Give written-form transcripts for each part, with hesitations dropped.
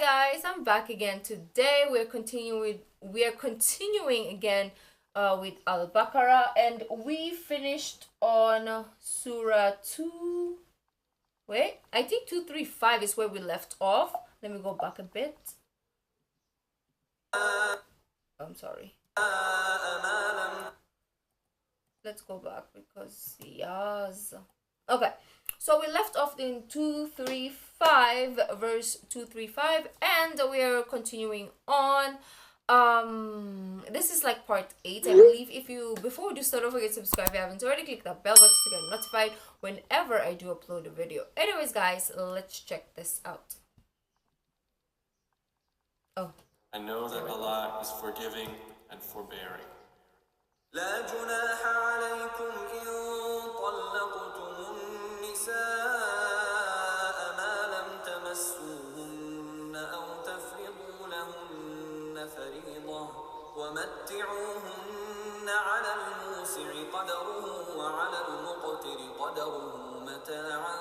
Guys, I'm back again. Today we're continuing again with Al Baqarah, and we finished on Surah 2. Wait, I think 235 is where we left off. Let me go back a bit. I'm sorry. Let's go back because yes. Okay, so we left off in 235, verse 235, and we are continuing on. This is like part 8, I believe. If you before we do start, don't forget to subscribe if you haven't already. Click that bell button to get notified whenever I do upload a video. Anyways, guys, let's check this out. Oh, I know that Allah is forgiving and forbearing. لا جناح عليكم إن طلقتم النساء ما لم تمسوهن أو تفرضوا لهن فريضة ومتعوهن على الموسع قدره وعلى المقتر قدره متاعا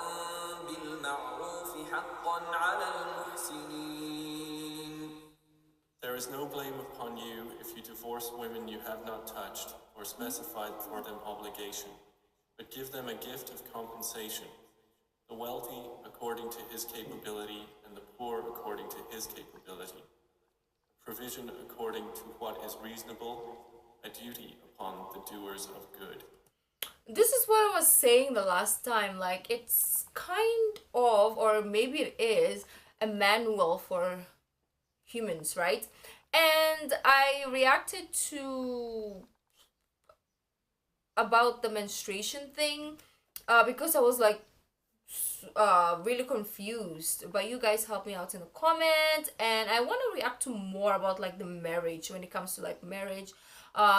بالمعروف حقا على المحسنين. There is no blame upon you if you divorce women you have not touched or specified for them obligation, but give them a gift of compensation, the wealthy according to his capability and the poor according to his capability, a provision according to what is reasonable, a duty upon the doers of good. this is what I was saying the last time. Like, it's kind of, or maybe it is, a manual for humans, right? And I reacted to about the menstruation thing because I was like really confused, but you guys help me out in the comment, and I want to react to more about like the marriage when it comes to like marriage.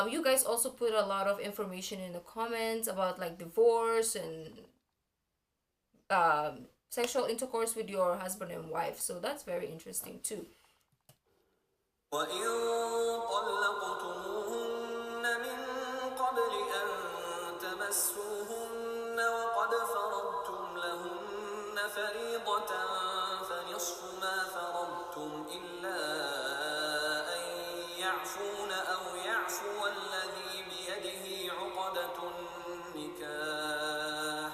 You guys also put a lot of information in the comments about like divorce and sexual intercourse with your husband and wife, so that's very interesting too. وإن طلقتموهن من قبل أن تمسوهن وقد فرضتم لهن فريضة فنصف ما فرضتم إلا أن يعفون أو يعفو الذي بيده عقدة النكاح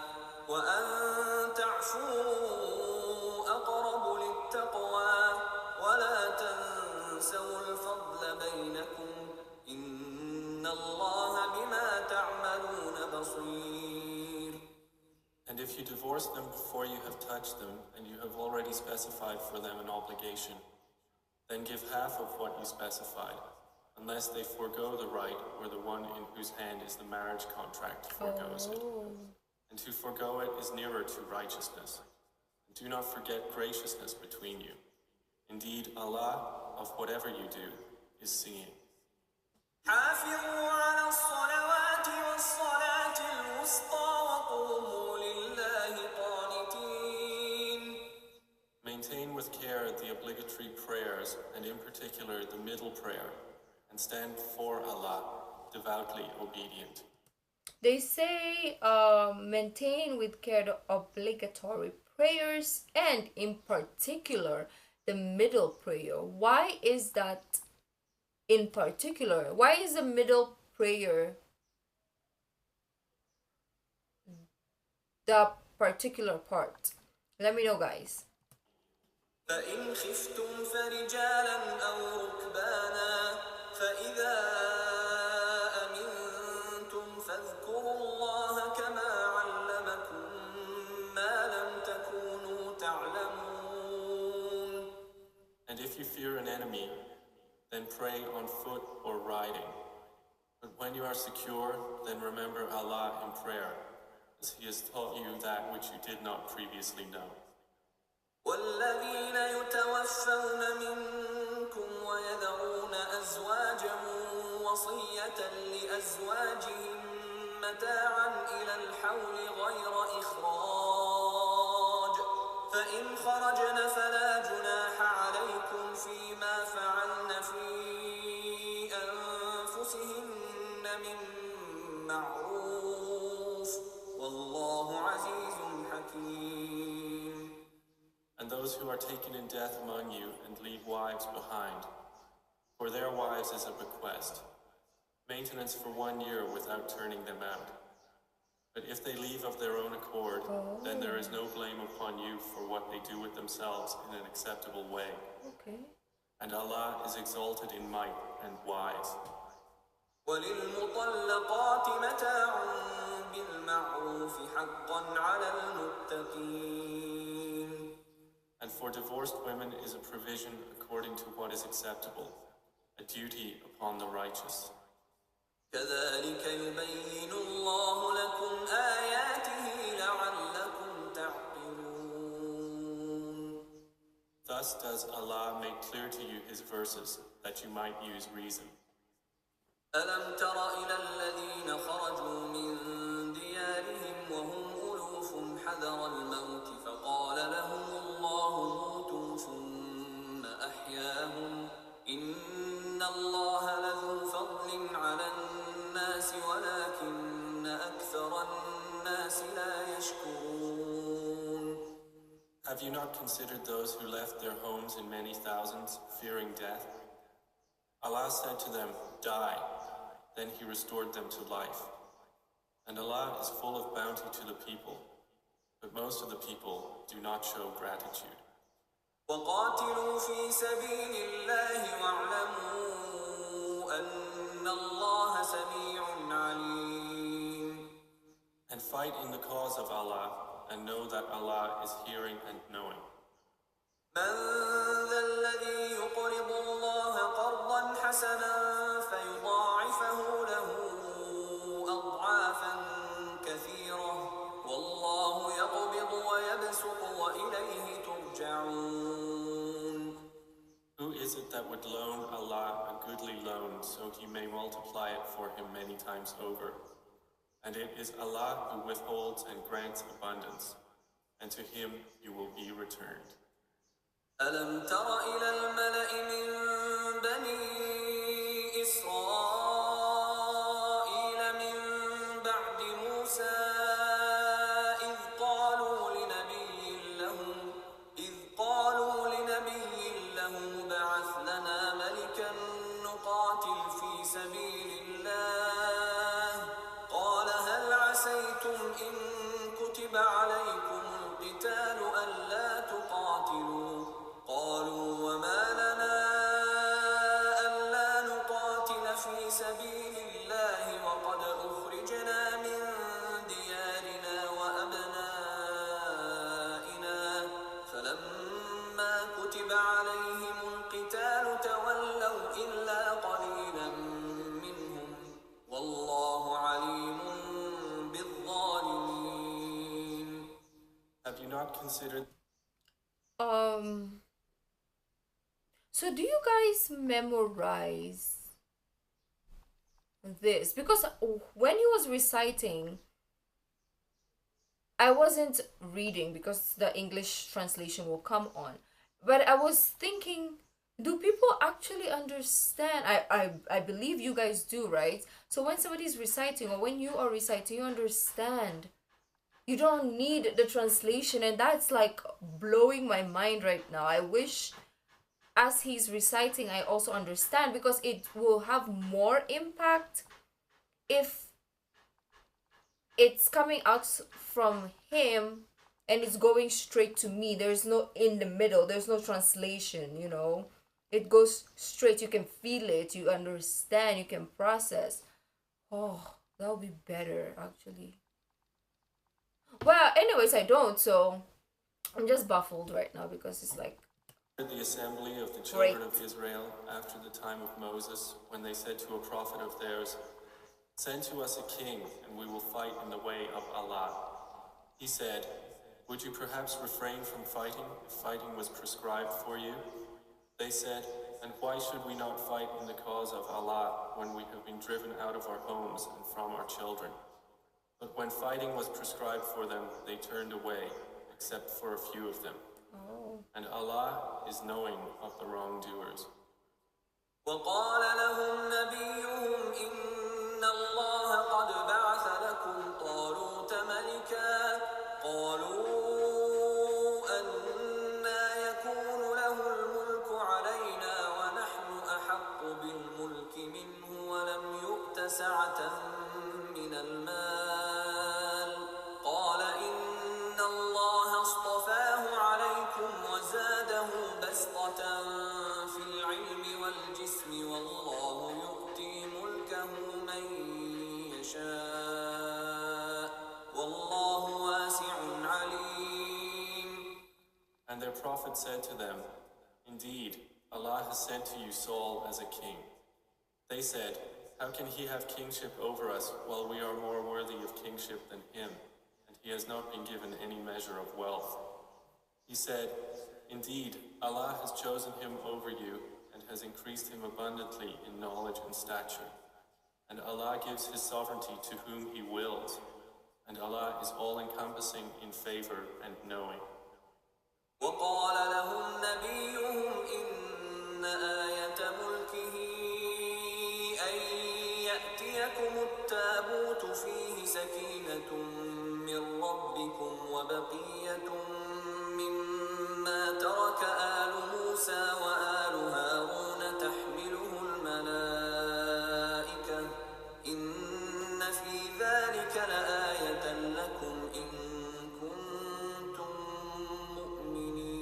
وأن تعفوا أقرب للتقوى ولا تنسوا الفضل بينكم إن الله بما تعملون بصير. And if you divorce them before you have touched them, and you have already specified for them an obligation, then give half of what you specified, unless they forego the right or the one in whose hand is the marriage contract forgoes it. And to forego it is nearer to righteousness. And do not forget graciousness between you. Indeed, Allah, of whatever you do, is seeing. حافظوا على الصلوات والصلاة الوسطى وقوموا لله قانتين. Maintain with care the obligatory prayers, and in particular the middle prayer, and stand before Allah, devoutly obedient. They say maintain with care the obligatory prayers and in particular the middle prayer. Why is that in particular? Why is the middle prayer the particular part? Let me know, guys. فإن خفتم فرجالا أو ركبانا فإذا أمنتم فاذكروا الله كما علمكم ما لم تكونوا تعلمون. And if you fear an enemy, then pray on foot or riding. But when you are secure, then remember Allah in prayer, as He has taught you that which you did not previously know. والذين يتوفون منكم ويذرون أزواجا وصية لأزواجهم متاعا إلى الحول غير إخراج فإن خرجن فلا جناح عليكم فيما فعلن في أنفسهن من معروف والله عزيز حكيم. And those those who are taken in death among you and leave wives behind. For their wives is a bequest, maintenance for 1 year without turning them out. But if they leave of their own accord, then there is no blame upon you for what they do with themselves in an acceptable way. Okay. And Allah is exalted in might and wise. وللمطلقات متاع بالمعروف حقا على المتقين. And for divorced women is a provision according to what is acceptable, a duty upon the righteous. كذلك يبين الله لكم آياته لعلكم تعقلون. Thus does Allah make clear to you His verses, that you might use reason. ألم تر إلى الذين خرجوا من ديارهم وهم ألوف حذر الموت فقال لهم الله موتوا ثم أحياهم إن الله لذو فضل على الناس ولكن أكثر الناس لا يشكرون. Have you not considered those who left their homes in many thousands, fearing death? Allah said to them, "Die." Then He restored them to life. And Allah is full of bounty to the people, but most of the people do not show gratitude. وقاتلوا في سبيل الله واعلموا أن الله سميع عليم. And fight in the cause of Allah, and know that Allah is hearing and knowing. من ذا الذي يقرض الله قرضا حسنا فيضاعفه له أضعافا كثيرة والله يقبض ويبسط وإليه ترجعون. Who is it that would loan Allah a goodly loan so He may multiply it for him many times over? And it is Allah who withholds and grants abundance, and to Him you will be returned. ألم تر إلى الملأ من بني إسرائيل من بعد موسى إذ قالوا لنبي لهم ابعث لنا ملكا نقاتل في سبيل الله قال هل عسيتم إن كتب عليكم القتال ألا تقاتلوا قالوا وما لنا ألا نقاتل في سبيل الله وقد أخرجنا من ديارنا وأبنائنا فلما كتب عليهم القتال تولوا إلا قليلا منهم والله عليم بالظالمين. Have you not considered So do you guys memorize this? Because when he was reciting, I wasn't reading because the English translation will come on. But I was thinking, do people actually understand? I believe you guys do, right? So when somebody's reciting or when you are reciting, you understand. You don't need the translation, and that's like blowing my mind right now. I wish as he's reciting, I also understand, because it will have more impact if it's coming out from him and it's going straight to me. There's no in the middle, there's no translation, you know. It goes straight, you can feel it, you understand, you can process. Oh, that would be better, actually. Well, anyways, I don't, so I'm just baffled right now because it's like, the assembly of the children of Israel after the time of Moses, when they said to a prophet of theirs, "Send to us a king, and we will fight in the way of Allah." He said, "Would you perhaps refrain from fighting if fighting was prescribed for you?" They said, "And why should we not fight in the cause of Allah when we have been driven out of our homes and from our children?" But when fighting was prescribed for them, they turned away, except for a few of them. And Allah is knowing of the wrongdoers. وقال لهم نبيهم إن الله قد بعث لكم طالوت ملكا قالوا أنى سعة من المال قال إن الله اصطفاه عليكم وزاده بسطة في العلم والجسم والله يؤتي ملكه من يشاء والله واسع عليم. And their prophet said to them, "Indeed, Allah has sent to you Saul as a king." They said, "How can he have kingship over us while we are more worthy of kingship than him, and he has not been given any measure of wealth?" He said, "Indeed, Allah has chosen him over you and has increased him abundantly in knowledge and stature. And Allah gives his sovereignty to whom he wills, and Allah is all-encompassing in favor and knowing." وقال لهم نبيهم إن آية ملكه أن يأتيكم التابوت فيه سكينة من ربكم وبقية مما ترك آل موسى وآل هارون تحمله الملائكة إن في ذلك لآية لكم إن كنتم مؤمنين.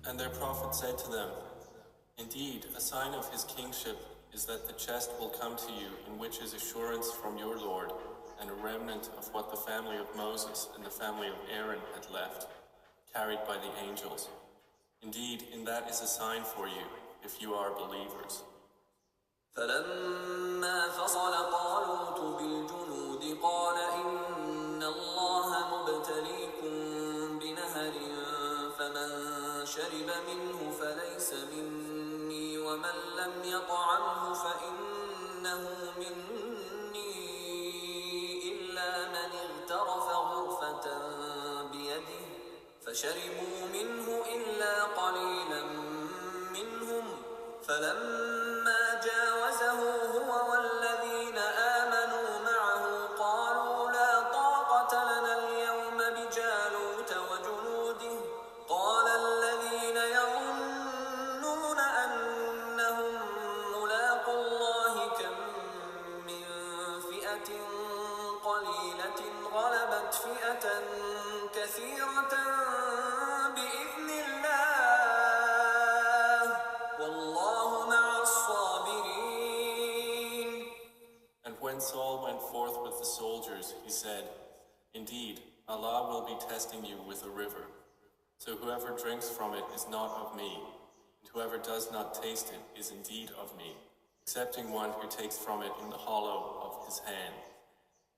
And their prophet said to them, "Indeed, a sign of his kingship is that the chest will come to you in which is assurance from your Lord and a remnant of what the family of Moses and the family of Aaron had left, carried by the angels. Indeed, in that is a sign for you, if you are believers." فلما فصل طالوت بالجنود قال إن الله مبتليكم بنهر فمن شرب منه فليس مني ومن لم يطعمه فإنه مني إلا من اغترف غرفة بيده فشربوا منه إلا قليلا منهم فلما جاوزه هو والذين آمنوا معه قالوا لا طاقة لنا اليوم بجالوت وجنوده قال الذين يظنون أنهم ملاقو الله كم من فئة قليلة غلبت فئة كثيرة بإذن الله والله مع الصابرين. And when Saul went forth with the soldiers, he said, "Indeed, Allah will be testing you with a river. So whoever drinks from it is not of me, and whoever does not taste it is indeed of me, excepting one who takes from it in the hollow of his hand."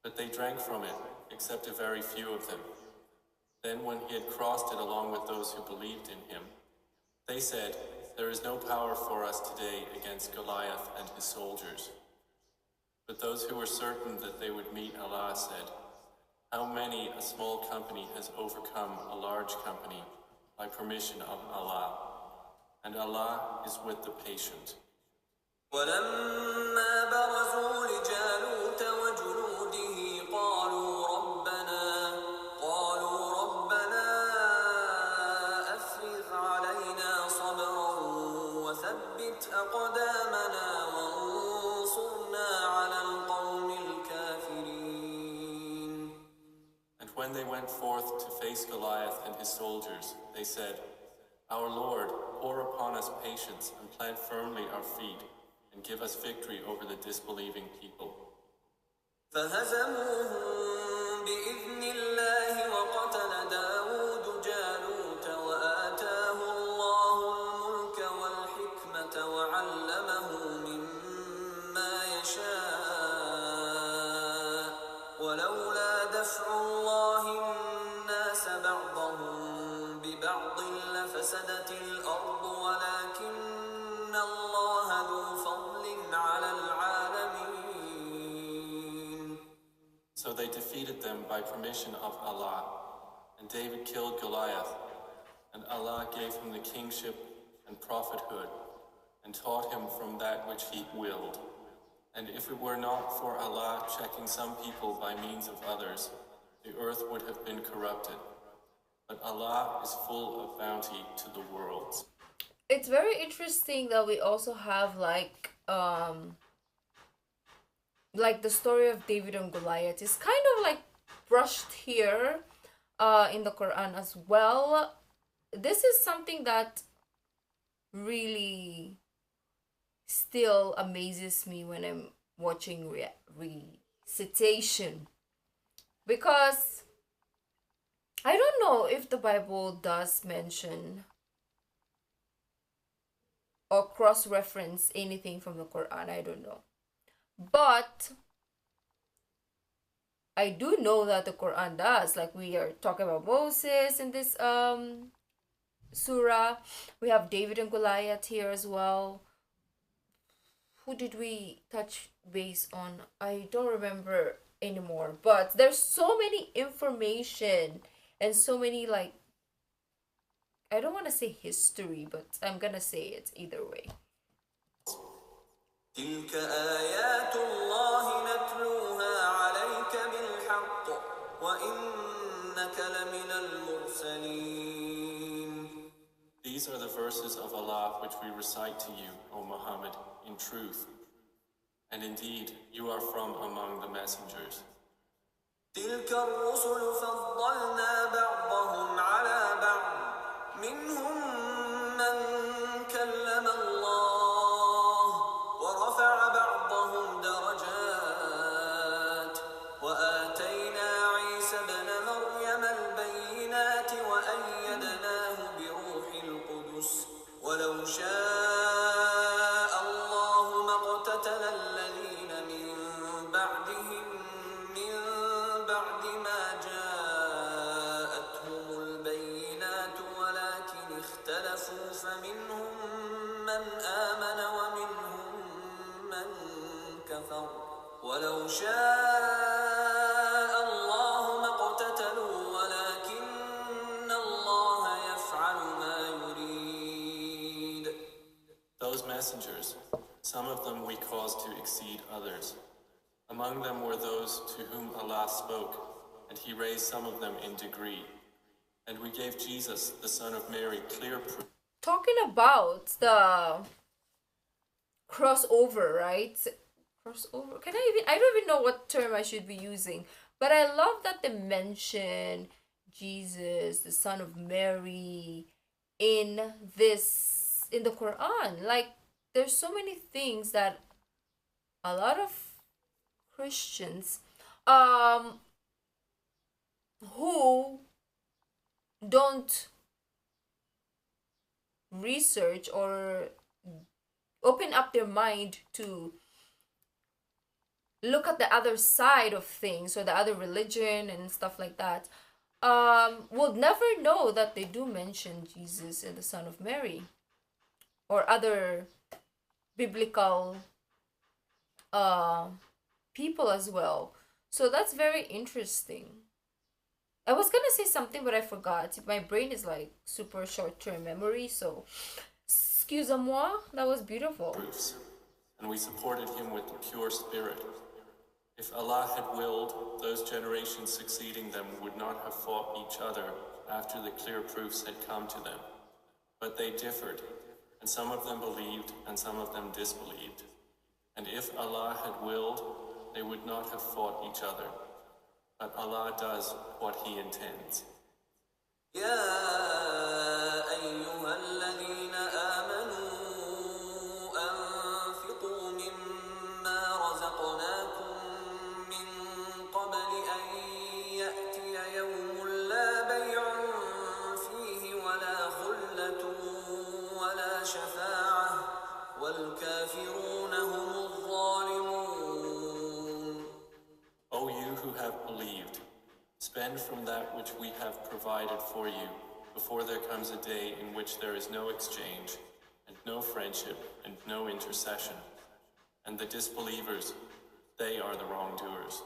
But they drank from it, except a very few of them. Then when he had crossed it along with those who believed in him, they said, "There is no power for us today against Goliath and his soldiers." But those who were certain that they would meet Allah said, "How many a small company has overcome a large company by permission of Allah, and Allah is with the patient." ولما برزوا لجالوت وجنوده قالوا ربنا أفرغ علينا صبرا وثبت أقدامنا وانصرنا على القوم الكافرين. And when they went forth to face Goliath and his soldiers, they said, "Our Lord, pour upon us patience and plant firmly our feet, and give us victory over the disbelieving people." فهزموهم بإذن الله وقتل داود جالوت وآتاه الله الملك والحكمة وعلمه مما يشاء ولولا دفع الله الناس بعضهم ببعض لفسدت الأرض ولكن الله ذو فضل على العالمين. So they defeated them by permission of Allah, and David killed Goliath, and Allah gave him the kingship and prophethood, and taught him from that which he willed. And if it were not for Allah checking some people by means of others, the earth would have been corrupted. But Allah is full of bounty to the worlds. It's very interesting that we also have like like the story of David and Goliath is kind of like brushed here in the Quran as well. This is something that really still amazes me when I'm watching recitation, because I don't know if the Bible does mention or cross-reference anything from the Quran. I don't know, but I do know that the Quran does. Like, we are talking about Moses in this surah. We have David and Goliath here as well. Who did we touch base on? I don't remember anymore. But there's so many information and so many, like, I don't want to say history, but I'm gonna say it either way. تلك آيات الله نتلوها عليك بالحق وإنك لمن المرسلين. These are the verses of Allah which we recite to you, O Muhammad, in truth. And indeed, you are from among the messengers. تلك الرسل فضلنا بعضهم على بعض منهم من كلم الله ورفع بعضهم درجات وآتينا عيسى ابن مريم البينات وأيدناه بروح القدس ولو شاء الله ما اقتتل الذين من بعدهم من بعد ما جاءتهم البينات ولكن اختلفوا فمنهم من آمن ومنهم من كفر ولو شاء الله ما اقتتلوا ولكن الله يفعل ما يريد. Those messengers, some of them we caused to exceed others. Among them were those to whom Allah spoke, and He raised some of them in degree. And we gave Jesus, the son of Mary, clear proof. Talking about the crossover, right? Crossover. I don't even know what term I should be using, but I love that they mention Jesus, the son of Mary, in the Quran. Like, there's so many things that a lot of Christians who don't research or open up their mind to look at the other side of things, or the other religion and stuff like that, would never know that they do mention Jesus and the son of Mary or other biblical people as well. So that's very interesting. I was gonna say something, but I forgot. My brain is like super short-term memory, so excuse-moi. That was beautiful. Proofs, and we supported him with the pure spirit. If Allah had willed, those generations succeeding them would not have fought each other after the clear proofs had come to them. But they differed, and some of them believed and some of them disbelieved. And if Allah had willed, they would not have fought each other. But Allah does what He intends. يا أيها الذين آمنوا أنفقوا مما رزقناكم من قبل أن يأتي يوم لا بيع فيه ولا خلة ولا شفاعة والكافرون هم الظالمون. O you who have believed, spend from that which we have provided for you, before there comes a day in which there is no exchange, and no friendship, and no intercession. And the disbelievers, they are the wrongdoers.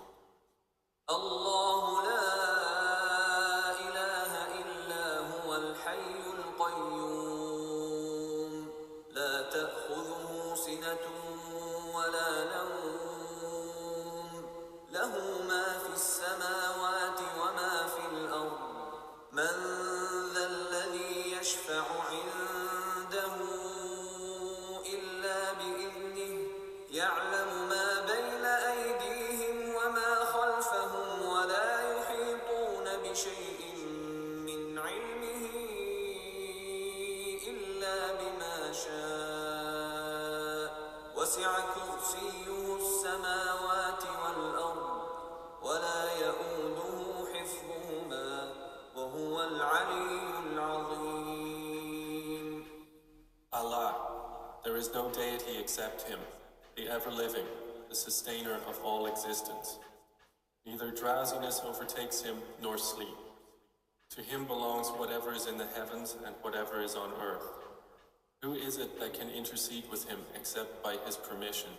الله لا إله إلا هو الحي القيوم لا تأخذه سنة ولا نوم له ما في السماوات وما في الأرض من ذا الذي يشفع عنده إلا بإذنه يعلم ما بين أيديهم يشاء وسع كرسيه السماوات والأرض ولا يؤوده حفظهما وهو العلي العظيم. Allah, there is no deity except Him, the ever-living, the sustainer of all existence. Neither drowsiness overtakes Him nor sleep. To Him belongs whatever is in the heavens and whatever is on earth. Who is it that can intercede with Him except by His permission?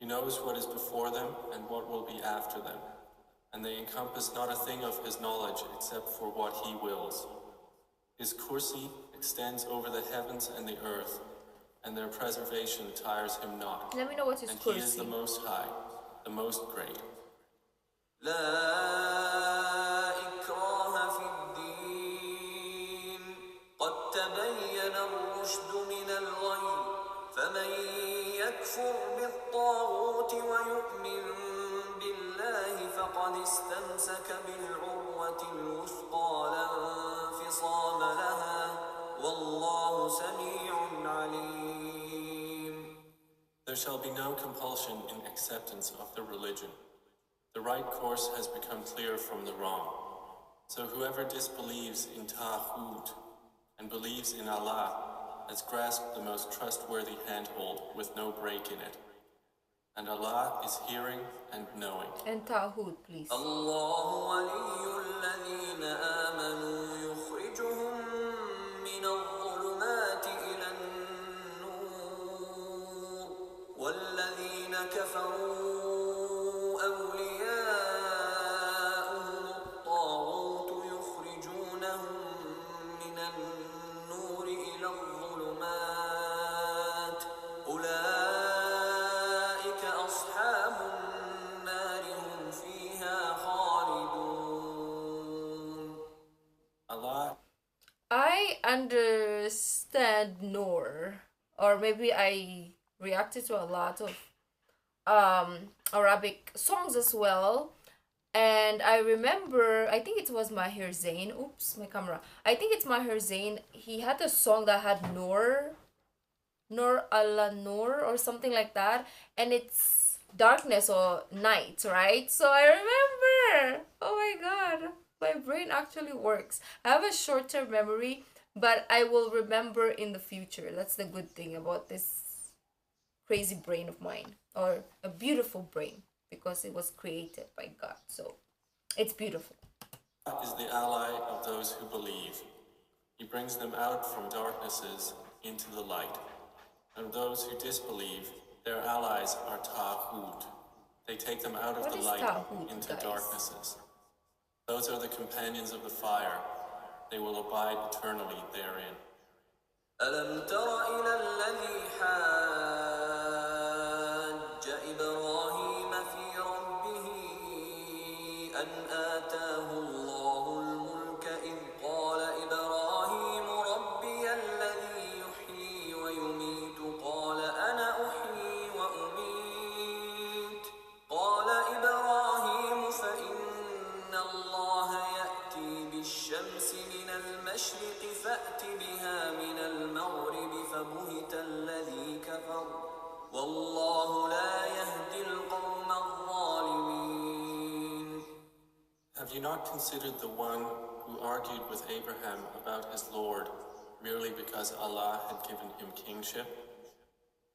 He knows what is before them and what will be after them, and they encompass not a thing of His knowledge except for what He wills. His kursi extends over the heavens and the earth, and their preservation tires Him not. Let me know what is And kursi. He is the Most High, the Most Great. لا إكراه في الدين قد تبين الرشد من الغي فمن يكفر بالطاغوت ويؤمن بالله فقد استمسك بالعروة الوثقى لا انفصام لها والله سميع عليم. There shall be no compulsion in acceptance of the religion. The right course has become clear from the wrong. So whoever disbelieves in Ta'hud and believes in Allah has grasped the most trustworthy handhold with no break in it. And Allah is hearing and knowing. And Ta'hud, please. الله ولي الذين آمنوا يخرجهم من الظلمات إلى النور والذين كفروا أولياؤهم الطاغوت يخرجونهم من النور إلى الظلمات أولئك أصحاب النار هم فيها خالدون. Allah I understand Noor, or maybe I reacted to a lot of Arabic songs as well. And I remember, I think it was Mahir Zain. Oops, my camera. I think it's Mahir Zain. He had a song that had Noor, Noor Allah Noor, or something like that. And it's darkness or night, right? So I remember. Oh my God. My brain actually works. I have a short-term memory, but I will remember in the future. That's the good thing about this crazy brain of mine, or a beautiful brain, because it was created by God. So it's beautiful. is the ally of those who believe. He brings them out from darknesses into the light. And those who disbelieve, their allies are Ta'hud. They take them out of What the is light Ta'hud, into guys? darknesses. Those are the companions of the fire. They will abide eternally therein. ألم تر إلى الذي حاج إبراهيم في ربه أن آتاه الله الملك إذ قال إبراهيم ربي الذي يحيي ويميت قال أنا أحيي وأميت قال إبراهيم فإن الله يأتي بالشمس من المشرق فأت بها من المغرب فبهت الذي كفر والله لا يهدي القوم الظالمين. Have you not considered the one who argued with Abraham about his Lord merely because Allah had given him kingship?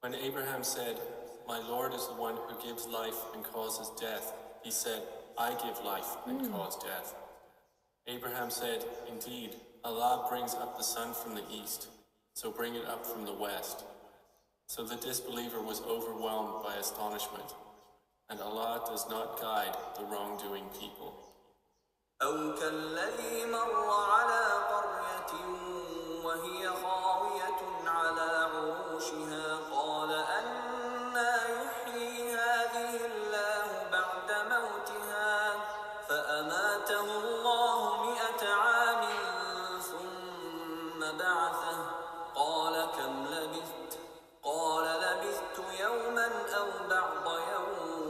When Abraham said, "My Lord is the one who gives life and causes death," he said, "I give life and cause death." Abraham said, "Indeed, Allah brings up the sun from the east, so bring it up from the west." So the disbeliever was overwhelmed by astonishment, and Allah does not guide the wrongdoing people. أو كالذي مر على قرية وهي خاوية على عروشها قال أنى يحيي هذه الله بعد موتها فأماته الله 100 عام ثم بعثه قال كم لبثت قال لبثت يوما أو بعض يوم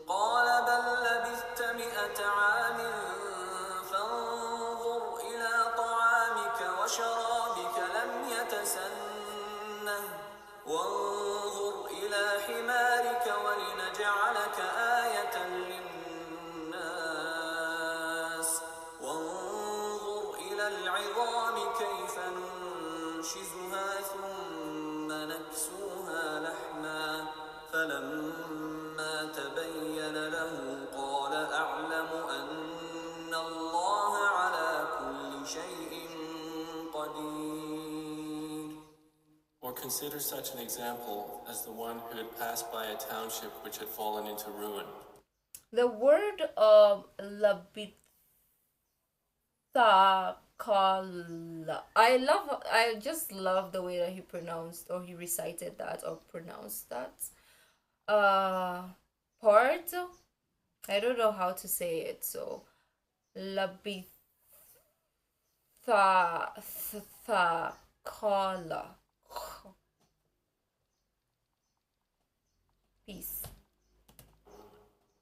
قال بل لبثت 100 عام فانظر إلى طعامك وشرابك وانظر إلى حمارك ولنجعلك آية للناس وانظر إلى العظام كيف ننشزها ثم نكسوها لحما فلما تبين له قال أعلم أن الله على كل شيء قدير. Or consider such an example as the one who had passed by a township which had fallen into ruin. The word labithakala. I just love the way that he pronounced or he recited that or pronounced that. Part. I don't know how to say it, so labithakala. Peace.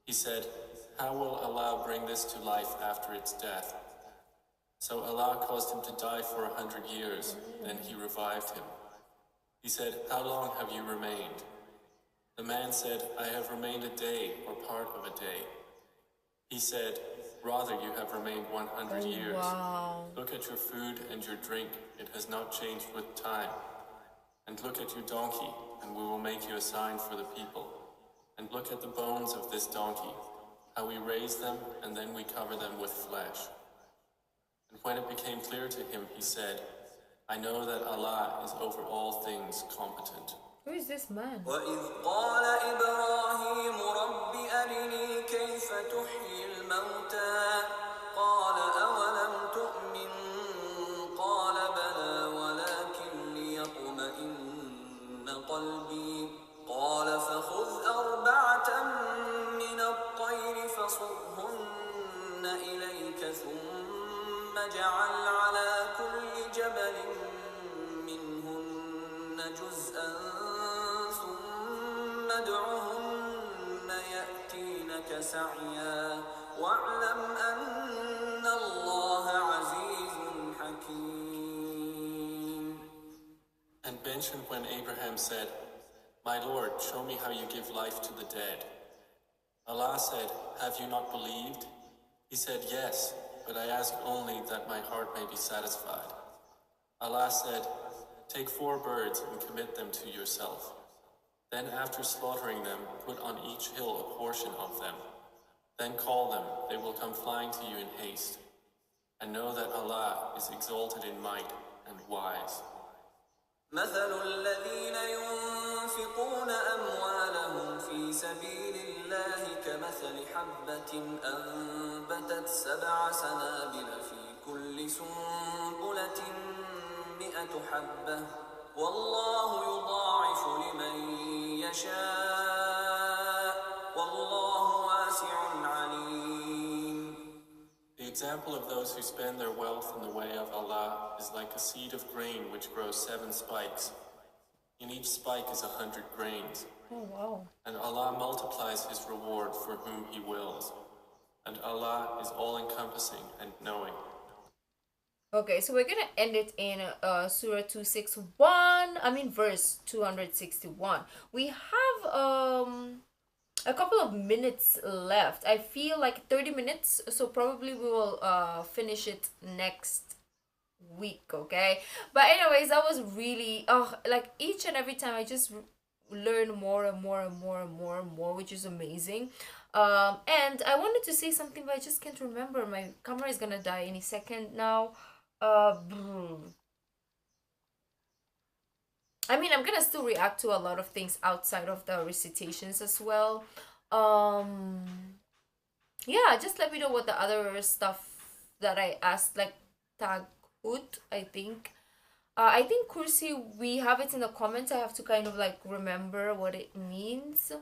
He said, "How will Allah bring this to life after its death?" So Allah caused him to die for 100 years, then he revived him. He said, "How long have you remained?" The man said, "I have remained a day or part of a day." He said, "Rather you have remained 100 years. Wow. Look at your food and your drink, it has not changed with time. And look at your donkey, and we will make you a sign for the people. And look at the bones of this donkey, how we raise them, and then we cover them with flesh." And when it became clear to him, he said, "I know that Allah is over all things competent." Who is this man? وإذ قال إبراهيم رب أرني كيف تحيي الموتى قال أولم تؤمن قال بلى ولكن ليطمئن قلبي قال فخذ أربعة من الطير فصرهن إليك ثم اجعل على كل جبل منهن جزءا ثم ادعهن يأتينك سعيا واعلم أن الله عزيز حكيم. And mention when Abraham said, "My Lord, show me how you give life to the dead." Allah said, "Have you not believed?" He said, "Yes, but I ask only that my heart may be satisfied." Allah said, "Take 4 birds and commit them to yourself. Then after slaughtering them, put on each hill a portion of them. Then call them, they will come flying to you in haste. And know that Allah is exalted in might and wise." مثل الذين ينفقون أموالهم في سبيل الله كمثل حبة أنبتت 7 سنابل في كل سنبلة 100 حبة والله يضاعف لمن يشاء والله واسع عليم. The example of those who spend their wealth in the way of Allah is like a seed of grain which grows 7 spikes. In each spike is 100 grains. Oh wow. And Allah multiplies His reward for whom He wills. And Allah is all-encompassing and knowing. Okay, so we're gonna end it in Surah 261. Verse 261. We have a couple of minutes left. I feel like 30 minutes, so probably we will finish it next week, okay? But anyways, that was really like each and every time I just learn more and more and more and more and more, which is amazing. And I wanted to say something, but I just can't remember. My camera is gonna die any second now. I'm gonna still react to a lot of things outside of the recitations as well. Yeah, just let me know what the other stuff that I asked, like taghut, I think. I think kursi, we have it in the comments. I have to kind of like remember what it means.